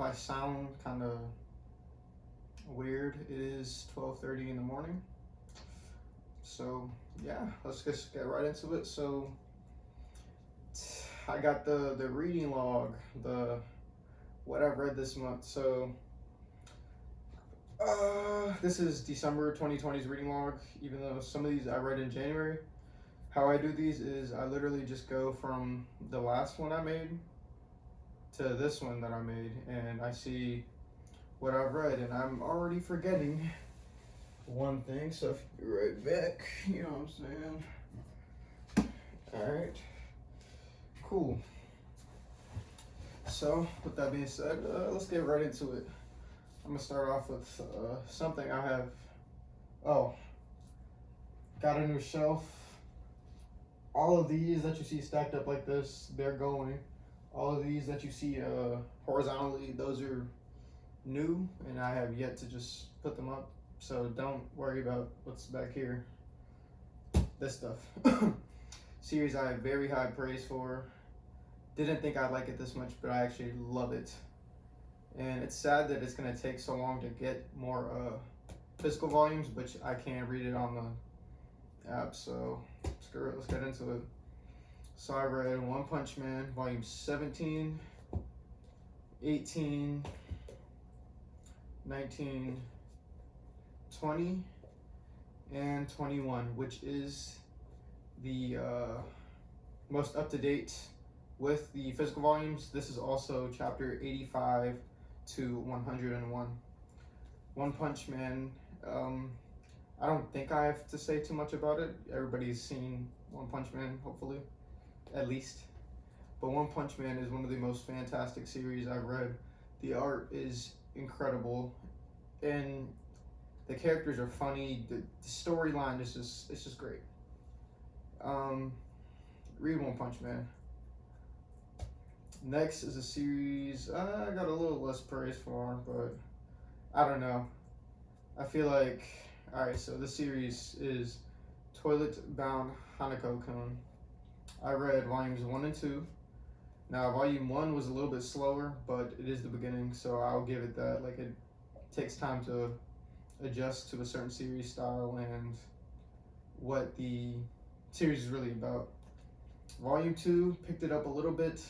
I sound kind of weird, it is 12:30 in the morning. So yeah, let's just get right into it. So I got the reading log, the what I've read this month. So this is December 2020's reading log. Even though some of these I read in January, how I do these is I literally just go from the last one I made to this one that I made, and I see what I've read, and I'm already forgetting one thing. So if you be right back, you know what I'm saying. All right, cool. So with that being said, let's get right into it. I'm gonna start off with something I have. Oh, got a new shelf. All of these that you see stacked up like this, they're going. All of these that you see horizontally, those are new, and I have yet to just put them up. So don't worry about what's back here. This stuff. Series I have very high praise for. Didn't think I'd like it this much, but I actually love it. And it's sad that it's gonna take so long to get more physical volumes, but I can't read it on the app, so screw it, let's get into it. So I read One Punch Man, volume 17, 18, 19, 20, and 21, which is the most up-to-date with the physical volumes. This is also chapter 85 to 101. One Punch Man, I don't think I have to say too much about it. Everybody's seen One Punch Man, hopefully, at least. But One Punch Man is one of the most fantastic series I've read. The art is incredible, and the characters are funny. The storyline is it's just great. Read One Punch Man. Next is a series I got a little less praise for, but I don't know. I feel like, alright, so this series is Toilet Bound Hanako-kun. I read volumes 1 and 2. Now, volume 1 was a little bit slower, but it is the beginning, so I'll give it that. Like, it takes time to adjust to a certain series style and what the series is really about. Volume 2 picked it up a little bit,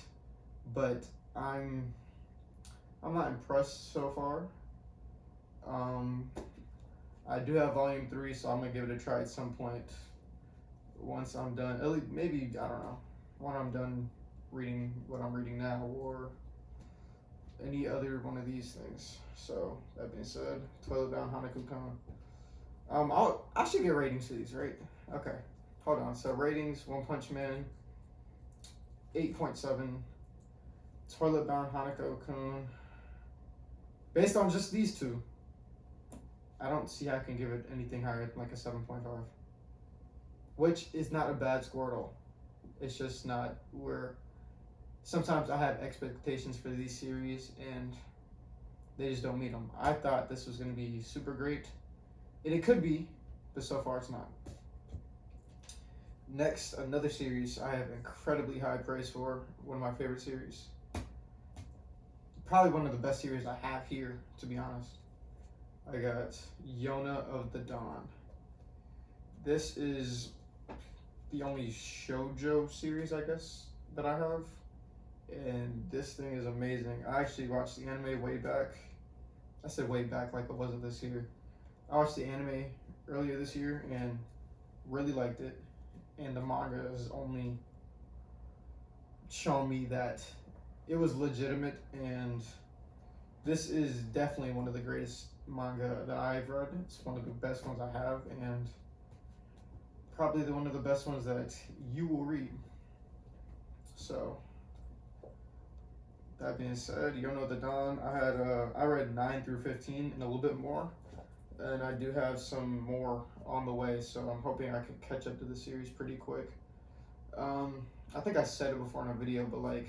but I'm not impressed so far. I do have volume 3, so I'm gonna give it a try at some point once I'm done. At least maybe, I don't know, when I'm done reading what I'm reading now, or any other one of these things. So that being said, Toilet Bound Hanako-kun. I should get ratings for these, right? Okay, hold on. So ratings: One Punch Man 8.7. Toilet Bound Hanako-kun. Based on just these two, I don't see how I can give it anything higher than like a 7.5. Which is not a bad score at all. It's just not where sometimes I have expectations for these series and they just don't meet them. I thought this was going to be super great, and it could be, but so far it's not. Next, another series I have incredibly high praise for, one of my favorite series. Probably one of the best series I have here, to be honest. I got Yona of the Dawn. This is the only shoujo series, I guess, that I have. And this thing is amazing. I actually watched the anime way back. I said way back like it wasn't this year. I watched the anime earlier this year and really liked it. And the manga has only shown me that it was legitimate, and this is definitely one of the greatest manga that I've read. It's one of the best ones I have, and probably one of the best ones that you will read. So that being said, Yona of the Dawn, I read 9 through 15 and a little bit more, and I do have some more on the way, so I'm hoping I can catch up to the series pretty quick. I think I said it before in a video, but like,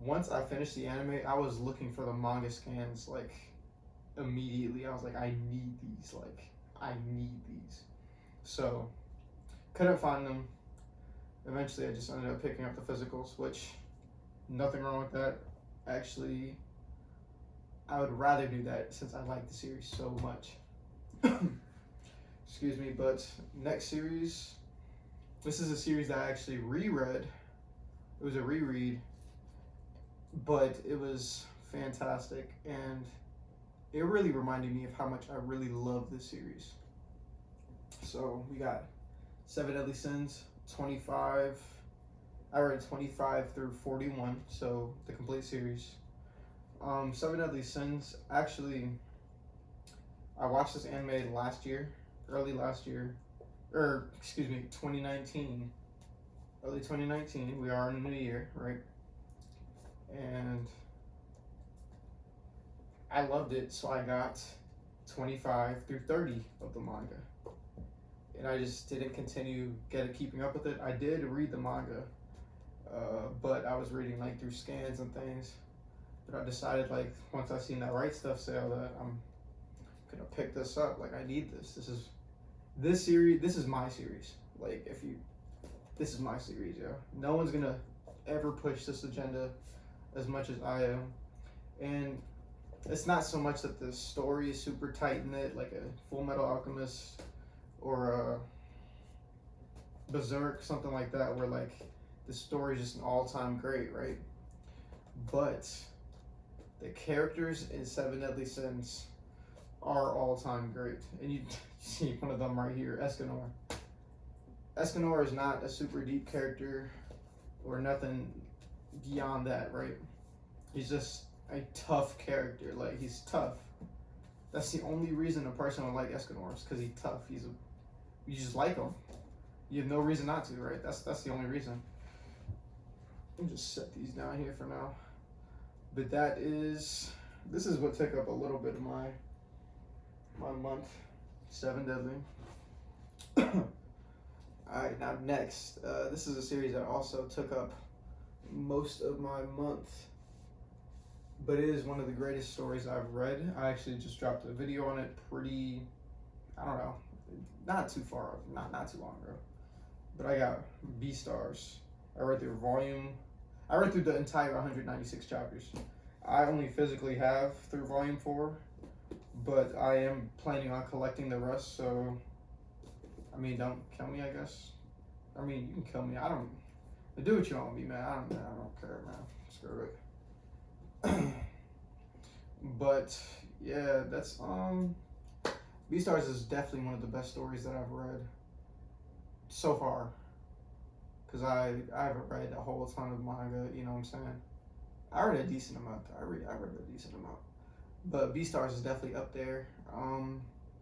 once I finished the anime, I was looking for the manga scans like immediately. I was like, I need these, So couldn't find them. Eventually I just ended up picking up the physicals, which nothing wrong with that. Actually, I would rather do that since I like the series so much. Excuse me, but next series, this is a series that I actually reread. It was a reread, but it was fantastic, and it really reminded me of how much I really love this series. So we got Seven Deadly Sins, 25. I read 25 through 41, so the complete series. Seven Deadly Sins, actually, I watched this anime early last year, or excuse me, 2019, early 2019. We are in the new year, right? And I loved it, so I got 25 through 30 of the manga. And I just didn't continue keeping up with it. I did read the manga, but I was reading like through scans and things. But I decided like once I seen that Right Stuff sale that I'm gonna pick this up. Like I need this. This series. This is my series. Like this is my series. Yeah. No one's gonna ever push this agenda as much as I am, and it's not so much that the story is super tight knit like a Full Metal Alchemist or a Berserk, something like that, where like the story is just an all-time great, right? But the characters in Seven Deadly Sins are all-time great, and you see one of them right here, Escanor. Escanor is not a super deep character or nothing beyond that, right? He's just a tough character. Like he's tough. That's the only reason a person would like Escanor is because he's tough. You just like him. You have no reason not to, right? That's the only reason. Let me just set these down here for now. But this is what took up a little bit of my month. Seven Deadly. Alright, now next. This is a series that also took up most of my month. But it is one of the greatest stories I've read. I actually just dropped a video on it I don't know, not too too long ago. But I got Beastars. I read through the entire 196 chapters. I only physically have through volume 4, but I am planning on collecting the rest, so, I mean, don't kill me, I guess. I mean, you can kill me, do what you want with me, man. I don't care, man. Screw it. But, yeah, that's, Beastars is definitely one of the best stories that I've read so far. Because I haven't read a whole ton of manga, you know what I'm saying? I read a decent amount. I read a decent amount. But Beastars is definitely up there.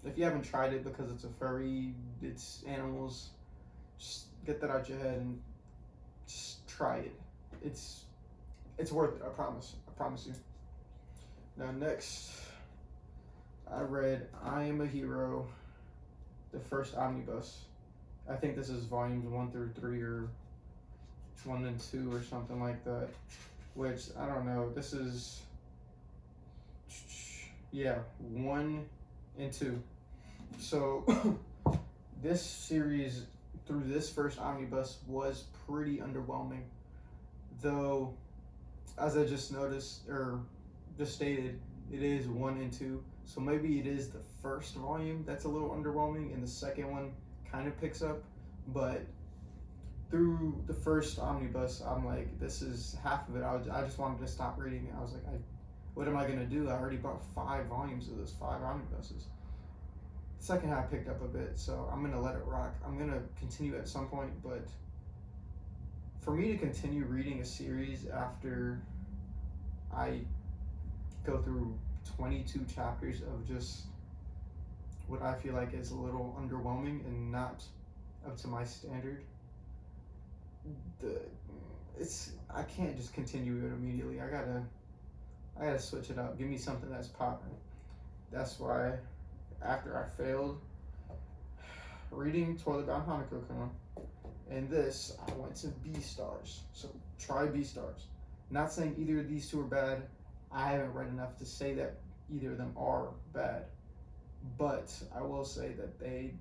If you haven't tried it because it's a furry, it's animals, just get that out your head and just try it. It's worth it, I promise. I promise you. Now next, I read I Am a Hero, the first omnibus. I think this is volumes 1 through 3 or 1 and 2 or something like that. Which, I don't know, this is, yeah, 1 and 2. So, this series, through this first omnibus, was pretty underwhelming. Though, as I just noticed, or just stated, it is 1 and 2. So maybe it is the first volume that's a little underwhelming, and the second one kind of picks up. But through the first omnibus, I'm like, this is half of it. I just wanted to stop reading it. I was like, what am I gonna do? I already bought 5 volumes of this, 5 omnibuses. The second half picked up a bit, so I'm gonna let it rock. I'm gonna continue at some point, but for me to continue reading a series after I go through 22 chapters of just what I feel like is a little underwhelming and not up to my standard, I can't just continue it immediately. I gotta switch it up. Give me something that's popping. That's why after I failed reading Toilet Bound Hanako-kun and this, I went to Beastars. So try Beastars. Not saying either of these two are bad. I haven't read enough to say that either of them are bad. But I will say that they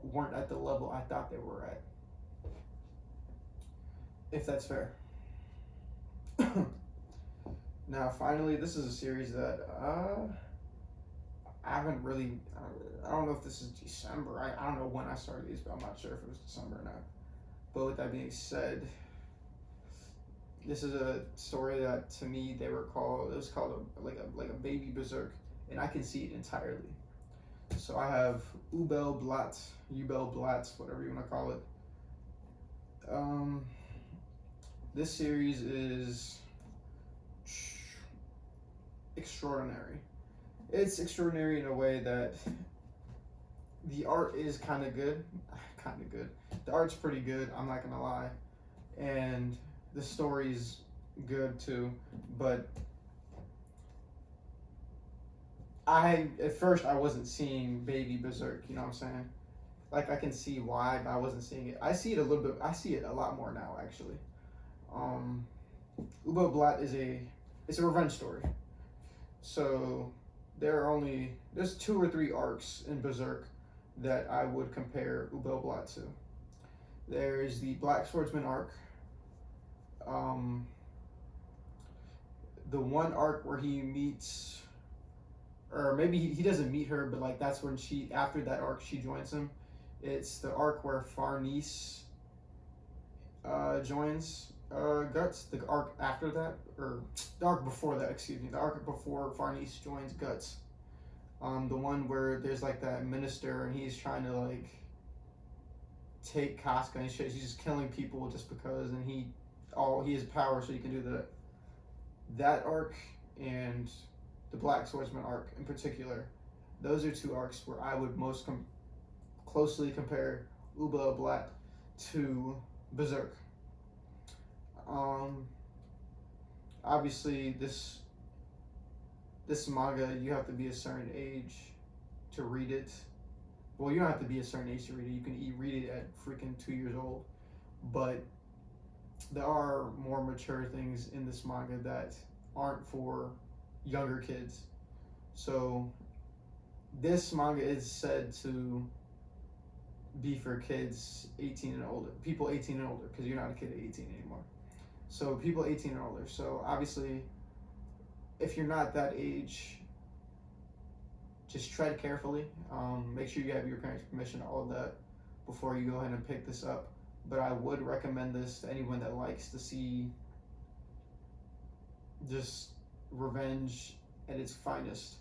weren't at the level I thought they were at. If that's fair. Now, finally, this is a series that I haven't really. I don't know if this is December. I don't know when I started these, but I'm not sure if it was December or not. But with that being said, this is a story that to me they were called. It was called like a baby berserk, and I can see it entirely. So I have Ubel Blatt, whatever you want to call it. Um, this series is extraordinary. It's extraordinary in a way that the art is kind of good. Kind of good. The art's pretty good, I'm not gonna lie. And the story's good too. But at first I wasn't seeing Baby Berserk, you know what I'm saying? Like I can see why, but I wasn't seeing it. I see it a little bit, I see it a lot more now actually. Um Ubo Blatt it's a revenge story. So there's 2 or 3 arcs in Berserk that I would compare Ubel Blatt to. There's the Black Swordsman arc. The one arc where he meets, or maybe he doesn't meet her, but like that's when after that arc she joins him. It's the arc where Farnese joins Guts. The arc after that, or the arc before that, excuse me, the arc before Farnese joins Guts. The one where there's like that minister and he's trying to like take Casca and shit. He's just killing people just because, and he has power, so he can do that. That arc and the Black Swordsman arc in particular, those are 2 arcs where I would most closely compare Uba Blatt to Berserk. Obviously this manga, you have to be a certain age to read it. Well, you don't have to be a certain age to read it. You can read it at freaking 2 years old. But there are more mature things in this manga that aren't for younger kids. So this manga is said to be for kids 18 and older. People 18 and older, because you're not a kid at 18 anymore. So people 18 and older. So obviously, if you're not that age, just tread carefully. Make sure you have your parents' permission, all of that, before you go ahead and pick this up. But I would recommend this to anyone that likes to see just revenge at its finest.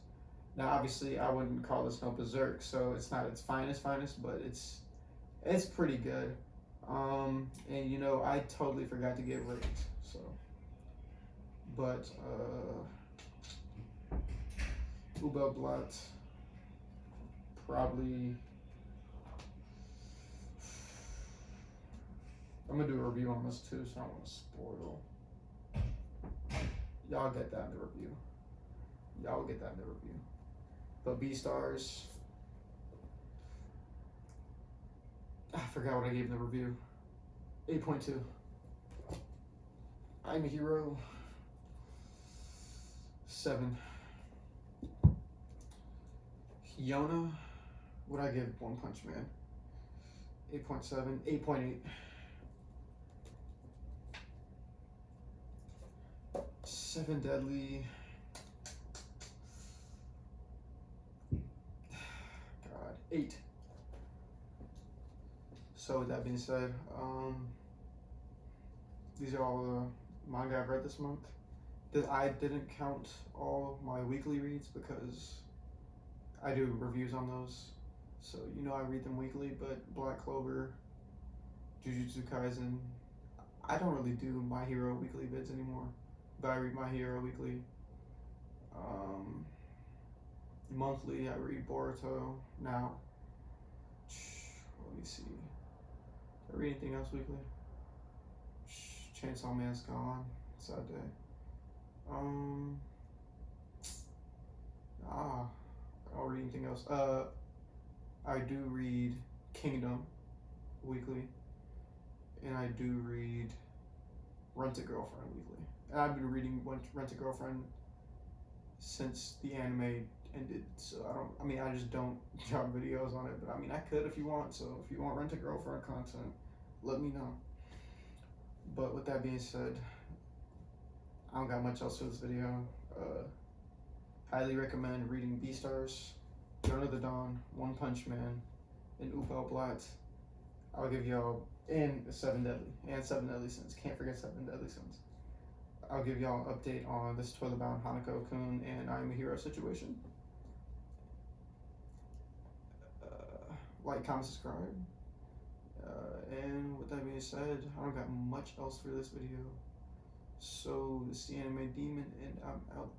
Now, obviously, I wouldn't call this no Berserk, so it's not its finest, but it's pretty good. And you know, I totally forgot to get ratings, so. But Ubel Blatt, probably. I'm gonna do a review on this too, so I don't want to spoil. Y'all get that in the review. But Beastars, I forgot what I gave in the review. 8.2. I'm a Hero. 7. Yona, what I give One Punch Man? 8.7. 8.8. 7 Deadly. God, 8. So with that being said, these are all the manga I've read this month. I didn't count all my weekly reads because I do reviews on those. So you know I read them weekly, but Black Clover, Jujutsu Kaisen, I don't really do My Hero weekly vids anymore, but I read My Hero weekly. Monthly, I read Boruto now. Let me see. Did I read anything else weekly? Chainsaw Man's gone. Sad day. I don't read anything else. I do read Kingdom weekly, and I do read Rent a Girlfriend weekly. And I've been reading Rent a Girlfriend since the anime ended, so I just don't drop videos on it, but I mean, I could if you want, so if you want Rent a Girlfriend content, let me know. But with that being said, I don't got much else for this video. Highly recommend reading Beastars, Journey of the Dawn, One Punch Man, and Upal Blatt. I'll give y'all, and Seven Deadly Sins. Can't forget Seven Deadly Sins. I'll give y'all an update on this Toilet Bound Hanako-kun and I Am a Hero situation. Like, comment, subscribe. And with that being said, I don't got much else for this video. So, it's the Anime Demon, and I'm out.